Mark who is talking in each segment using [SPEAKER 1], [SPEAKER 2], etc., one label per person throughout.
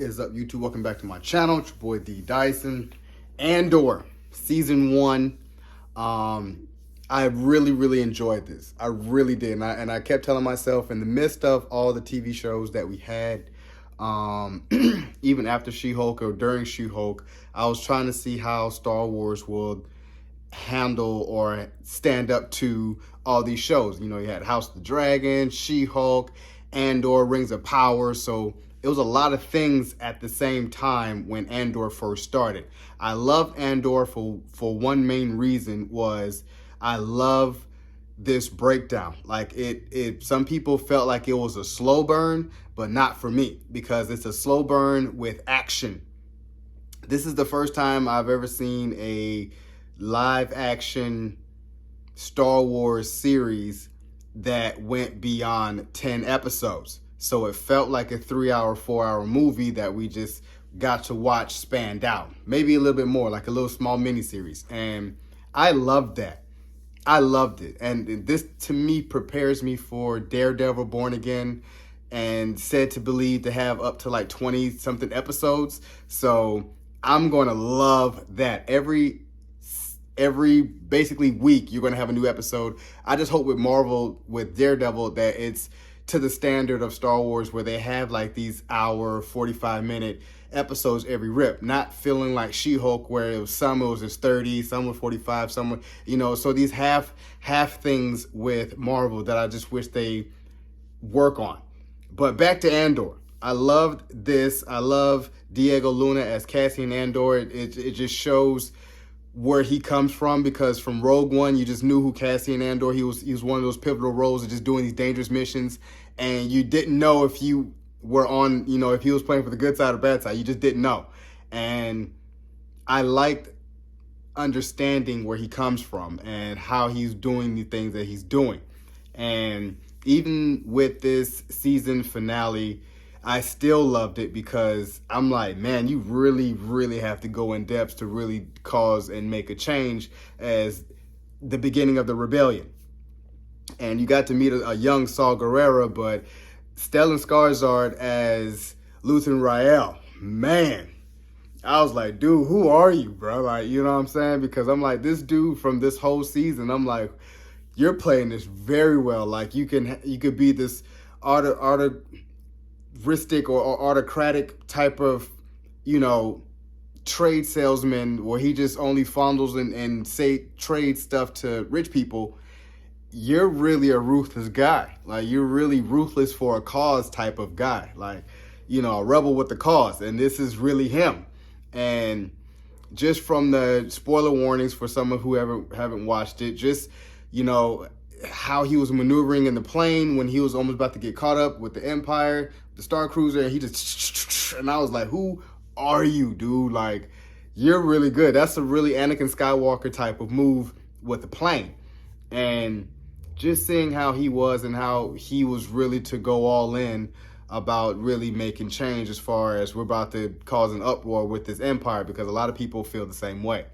[SPEAKER 1] is up, YouTube? Welcome back to my channel. It's your boy D Dyson. Andor season 1. I really enjoyed this. I really did, and I kept telling myself in the midst of all the TV shows that we had, even after She-Hulk or during She-Hulk, I was trying to see how Star Wars would handle or stand up to all these shows. You know, you had House of the Dragon, She-Hulk, Andor, Rings of Power. So it was a lot of things at the same time when Andor first started. I loved Andor for one main reason was I love this breakdown. Like some people felt like it was a slow burn, but not for me, because it's a slow burn with action. This is the first time I've ever seen a live action Star Wars series that went beyond 10 episodes. So it felt like a 3-hour, 4-hour movie that we just got to watch spanned out. Maybe a little bit more, like a little small miniseries. And I loved that. I loved it. And this, to me, prepares me for Daredevil Born Again, and said to believe to have up to like 20-something episodes. So I'm going to love that. Every basically week, you're going to have a new episode. I just hope with Marvel, with Daredevil, that it's to the standard of Star Wars, where they have like these hour, 45-minute episodes every rip, not feeling like She-Hulk, where it was just 30, some were 45, some were, you know, so these half things with Marvel that I just wish they work on. But back to Andor. I loved this. I love Diego Luna as Cassianandor. It just shows where he comes from, because from Rogue One, you just knew who Cassianandor. He was one of those pivotal roles of just doing these dangerous missions, and you didn't know if you were on, you know, if he was playing for the good side or bad side. You just didn't know. And I liked understanding where he comes from and how he's doing the things that he's doing. And even with this season finale, I still loved it, because I'm like, man, you really have to go in depth to really cause and make a change as the beginning of the rebellion. And you got to meet a young Saw Gerrera, but Stellan Skarsgård as Luthen Rael, man, I was like, dude, who are you, bro? Like, you know what I'm saying? Because I'm like, this dude from this whole season, I'm like, you're playing this very well. Like, you could be this autocratic or autocratic type of, you know, trade salesman, where he just only fondles and say trade stuff to rich people. You're really a ruthless guy. Like, you're really ruthless for a cause type of guy. Like, you know, a rebel with the cause. And this is really him. And just from the spoiler warnings for someone who haven't watched it, just, you know, how he was maneuvering in the plane when he was almost about to get caught up with the Empire, the Star Cruiser, and he just, and I was like, who are you, dude? Like, you're really good. That's a really Anakin Skywalker type of move with the plane. And just seeing how he was and how he was really to go all in about really making change, as far as we're about to cause an uproar with this Empire, because a lot of people feel the same way.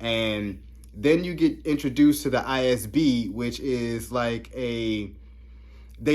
[SPEAKER 1] And then you get introduced to the ISB, which is like they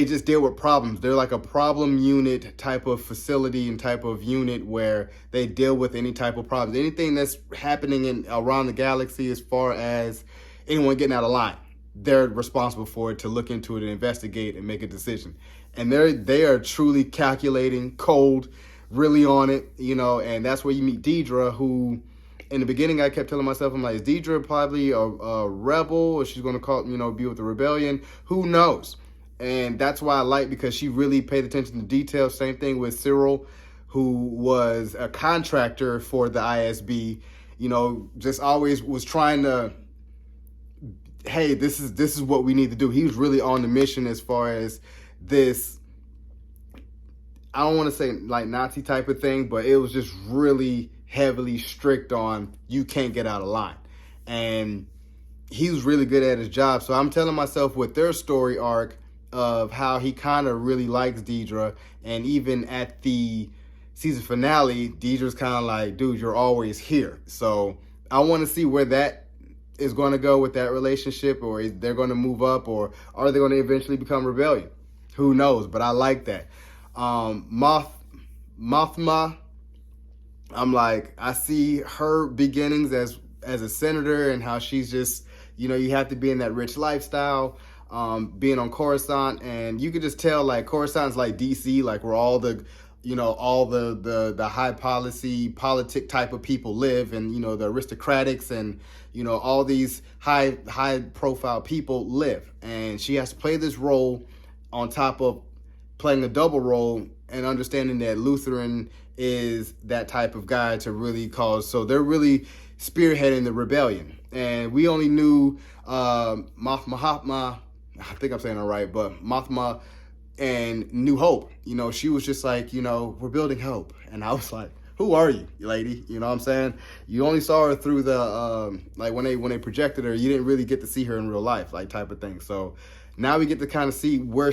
[SPEAKER 1] just deal with problems. They're like a problem unit type of facility and type of unit where they deal with any type of problems. Anything that's happening around the galaxy, as far as anyone getting out of line, they're responsible for it, to look into it and investigate and make a decision. And they are truly calculating, cold, really on it, you know. And that's where you meet Deidre, who, in the beginning, I kept telling myself, I'm like, is Deidre probably a rebel, or she's going to be with the rebellion? Who knows? And that's why I like, because she really paid attention to details. Same thing with Cyril, who was a contractor for the ISB, you know, just always was trying to, hey, this is what we need to do. He was really on the mission, as far as this, I don't want to say like Nazi type of thing, but it was just really heavily strict on, you can't get out of line. And he was really good at his job. So I'm telling myself, with their story arc of how he kind of really likes Deidre, and even at the season finale, Deidre's kind of like, dude, you're always here. So I want to see where that is going to go with that relationship, or is they're going to move up, or are they going to eventually become rebellion? Who knows? But I like that. Mothma, I'm like, I see her beginnings as a senator and how she's just, you have to be in that rich lifestyle, being on Coruscant, and you could just tell like Coruscant's like DC, like where all the, all the high politic type of people live, and the aristocratics and all these high profile people live, and she has to play this role on top of playing a double role and understanding that Lutheran is that type of guy to really cause. So they're really spearheading the rebellion. And we only knew Mahatma, I think I'm saying it right, but Mahatma and New Hope. She was just like, we're building hope. And I was like, who are you, lady? You know what I'm saying? You only saw her through the, like when they projected her, you didn't really get to see her in real life, like type of thing. So now we get to kind of see where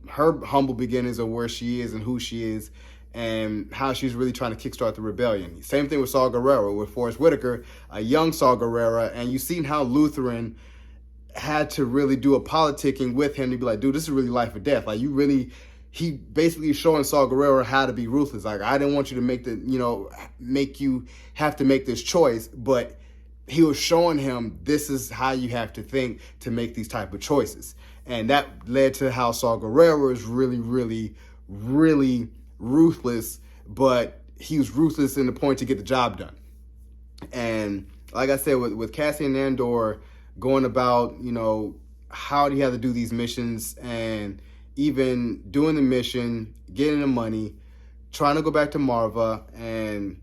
[SPEAKER 1] her humble beginnings of where she is and who she is and how she's really trying to kickstart the rebellion. Same thing with Saw Gerrera, with Forrest Whitaker, a young Saw Gerrera, and you've seen how Lutheran had to really do a politicking with him to be like, dude, this is really life or death. Like, he basically showing Saw Gerrera how to be ruthless. Like, I didn't want you to make you have to make this choice, but he was showing him this is how you have to think to make these type of choices. And that led to how Saw Gerrera is really, really, really ruthless, but he was ruthless in the point to get the job done. And like I said, with Cassian Andor going about, how do you have to do these missions, and even doing the mission, getting the money, trying to go back to Marva, and,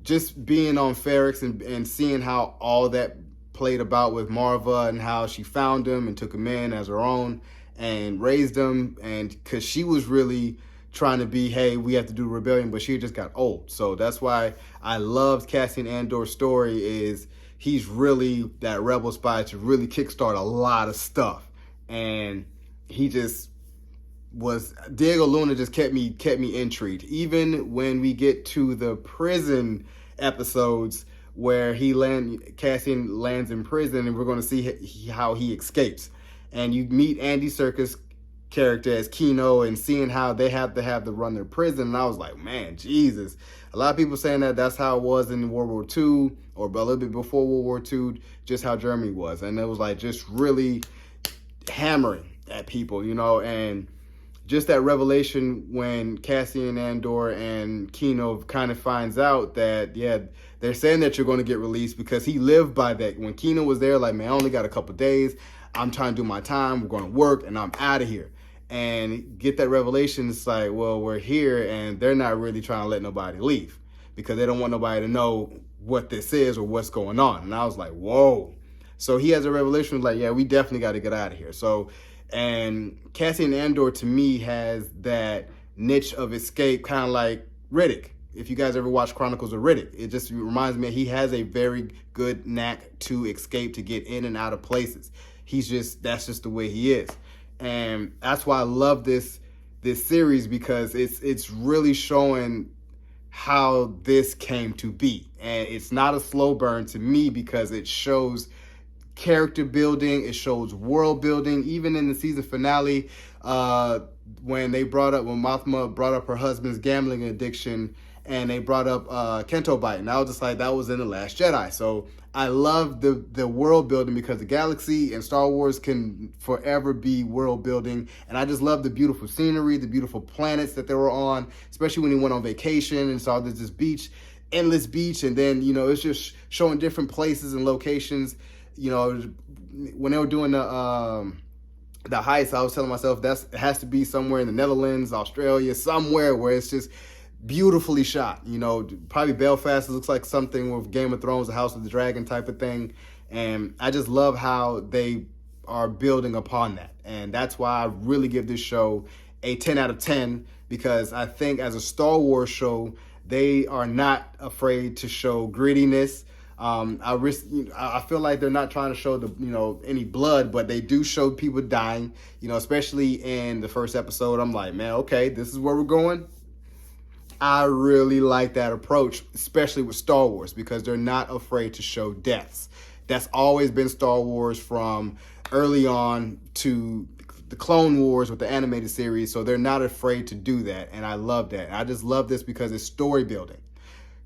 [SPEAKER 1] just being on Ferrix and seeing how all that played about with Marva and how she found him and took him in as her own and raised him. And because she was really trying to be, hey, we have to do rebellion, but she just got old. So that's why I loved Cassian Andor's story, is he's really that rebel spy to really kickstart a lot of stuff. And he just was, Diego Luna just kept me intrigued. Even when we get to the prison episodes where Cassian lands in prison, and we're going to see how he escapes. And you meet Andy Serkis' character as Kino, and seeing how they have to run their prison. And I was like, man, Jesus. A lot of people saying that that's how it was in World War II, or a little bit before World War II, just how Germany was. And it was like just really hammering at people, and just that revelation when Cassian Andor and Kino kind of finds out that, yeah, they're saying that you're going to get released, because he lived by that. When Kino was there, like, man, I only got a couple days. I'm trying to do my time. We're going to work, and I'm out of here. And get that revelation. It's like, well, we're here, and they're not really trying to let nobody leave, because they don't want nobody to know what this is or what's going on. And I was like, whoa. So he has a revelation, like, yeah, we definitely got to get out of here. So, and Cassian Andor, to me, has that niche of escape, kind of like Riddick. If you guys ever watch Chronicles of Riddick, it just reminds me he has a very good knack to escape, to get in and out of places. That's just the way he is. And that's why I love this series, because it's really showing how this came to be. And it's not a slow burn to me, because it shows character building, it shows world building. Even in the season finale, when Mothma brought up her husband's gambling addiction, and they brought up Kento Bite, and I was just like, that was in The Last Jedi. So I love the world building, because the galaxy and Star Wars can forever be world building. And I just love the beautiful scenery, the beautiful planets that they were on, especially when he went on vacation and saw this beach, endless beach. And then, it's just showing different places and locations. When they were doing the heist, I was telling myself it has to be somewhere in the Netherlands, Australia, somewhere where it's just beautifully shot. Probably Belfast looks like something with Game of Thrones, the House of the Dragon type of thing. And I just love how they are building upon that. And that's why I really give this show a 10 out of 10, because I think as a Star Wars show, they are not afraid to show grittiness. I feel like they're not trying to show any blood, but they do show people dying, especially in the first episode. I'm like, man, okay, this is where we're going. I really like that approach, especially with Star Wars, because they're not afraid to show deaths. That's always been Star Wars from early on to the Clone Wars with the animated series. So they're not afraid to do that. And I love that. And I just love this because it's story building.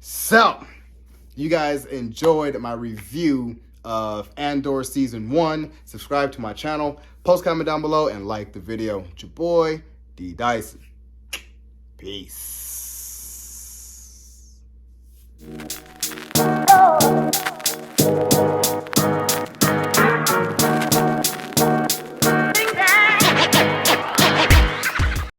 [SPEAKER 1] So, you guys enjoyed my review of Andor Season 1. Subscribe to my channel, post comment down below, and like the video. It's your boy, D Dyson. Peace.